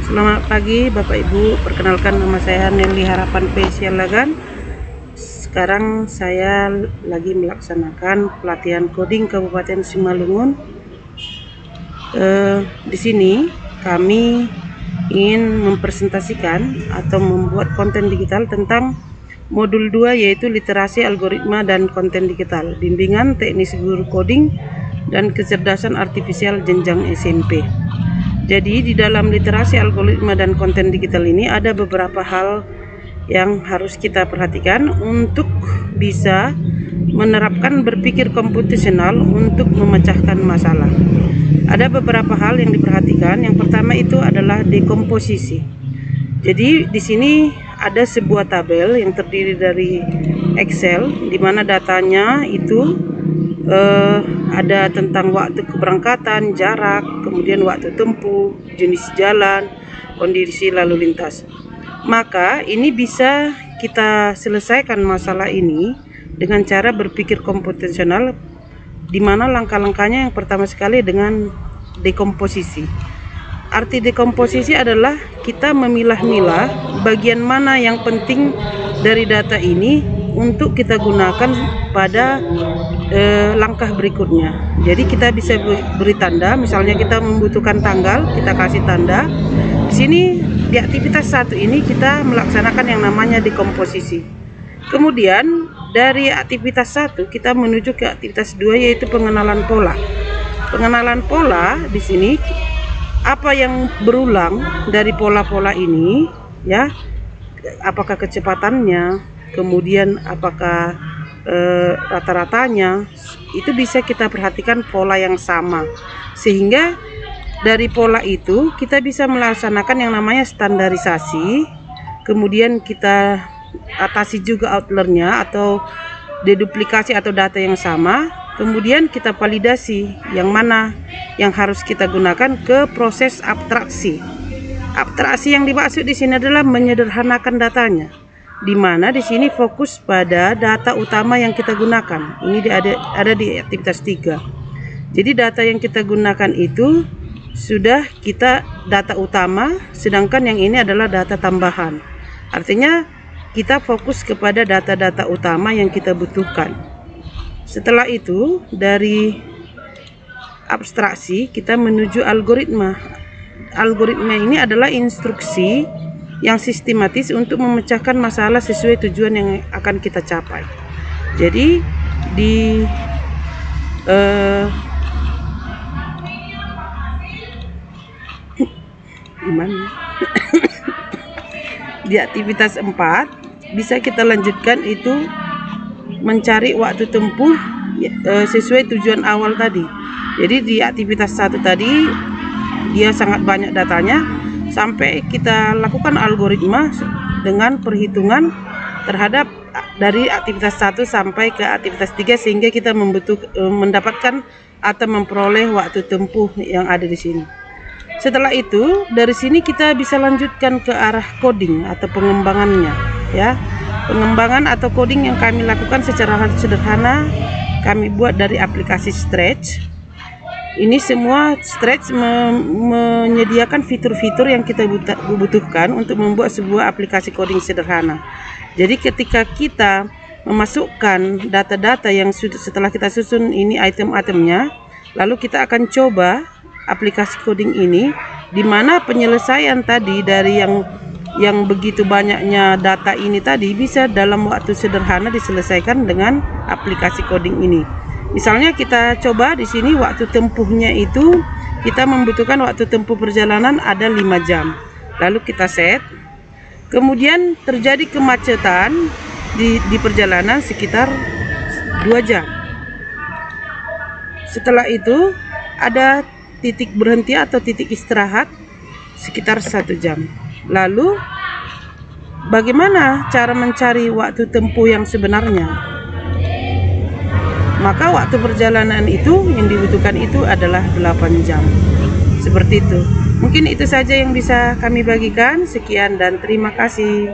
Selamat pagi Bapak Ibu, perkenalkan nama saya Nelly Harapan P. Sialagan. Sekarang saya lagi melaksanakan pelatihan coding Kabupaten Simalungun. Di sini kami ingin mempresentasikan atau membuat konten digital tentang modul 2, yaitu literasi algoritma dan konten digital, bimbingan teknis guru coding dan kecerdasan artifisial jenjang SMP. Jadi di dalam literasi algoritma dan konten digital ini ada beberapa hal yang harus kita perhatikan untuk bisa menerapkan berpikir komputasional untuk memecahkan masalah. Ada beberapa hal yang diperhatikan. Yang pertama itu adalah dekomposisi. Jadi di sini ada sebuah tabel yang terdiri dari Excel, di mana datanya itu ada tentang waktu keberangkatan, jarak, kemudian waktu tempuh, jenis jalan, kondisi lalu lintas. Maka ini bisa kita selesaikan masalah ini dengan cara berpikir komputasional, di mana langkah-langkahnya yang pertama sekali dengan dekomposisi. Arti dekomposisi adalah kita memilah-milah bagian mana yang penting dari data ini untuk kita gunakan pada langkah berikutnya. Jadi kita bisa beri tanda, misalnya kita membutuhkan tanggal, kita kasih tanda. Di sini di aktivitas 1 ini kita melaksanakan yang namanya dekomposisi. Kemudian dari aktivitas 1 kita menuju ke aktivitas 2, yaitu pengenalan pola. Pengenalan pola di sini apa yang berulang dari pola-pola ini, ya, apakah kecepatannya, kemudian apakah rata-ratanya, itu bisa kita perhatikan pola yang sama, sehingga dari pola itu kita bisa melaksanakan yang namanya standarisasi. Kemudian kita atasi juga outliernya atau deduplikasi atau data yang sama. Kemudian kita validasi yang mana yang harus kita gunakan ke proses abstraksi. Abstraksi yang dimaksud di sini adalah menyederhanakan datanya, di mana di sini fokus pada data utama yang kita gunakan. Ini ada di aktivitas 3. Jadi data yang kita gunakan itu sudah kita data utama, sedangkan yang ini adalah data tambahan. Artinya kita fokus kepada data-data utama yang kita butuhkan. Setelah itu dari abstraksi kita menuju algoritma. Algoritma ini adalah instruksi yang sistematis untuk memecahkan masalah sesuai tujuan yang akan kita capai. Jadi di di aktivitas 4 bisa kita lanjutkan itu mencari waktu tempuh sesuai tujuan awal tadi. Jadi di aktivitas 1 tadi dia sangat banyak datanya, sampai kita lakukan algoritma dengan perhitungan terhadap dari aktivitas 1 sampai ke aktivitas 3, sehingga kita mendapatkan atau memperoleh waktu tempuh yang ada di sini. Setelah itu dari sini kita bisa lanjutkan ke arah coding atau pengembangannya, ya. Pengembangan atau coding yang kami lakukan secara sederhana kami buat dari aplikasi Stretch. Ini semua Stretch menyediakan fitur-fitur yang kita butuhkan untuk membuat sebuah aplikasi coding sederhana. Jadi ketika kita memasukkan data-data yang setelah kita susun ini item-itemnya, lalu kita akan coba aplikasi coding ini, di mana penyelesaian tadi dari yang begitu banyaknya data ini tadi bisa dalam waktu sederhana diselesaikan dengan aplikasi coding ini. Misalnya kita coba di sini waktu tempuhnya itu kita membutuhkan waktu tempuh perjalanan ada 5 jam. Lalu kita set. Kemudian terjadi kemacetan di perjalanan sekitar 2 jam. Setelah itu ada titik berhenti atau titik istirahat sekitar 1 jam. Lalu bagaimana cara mencari waktu tempuh yang sebenarnya? Maka waktu perjalanan itu yang dibutuhkan itu adalah 8 jam. Seperti itu. Mungkin itu saja yang bisa kami bagikan. Sekian dan terima kasih.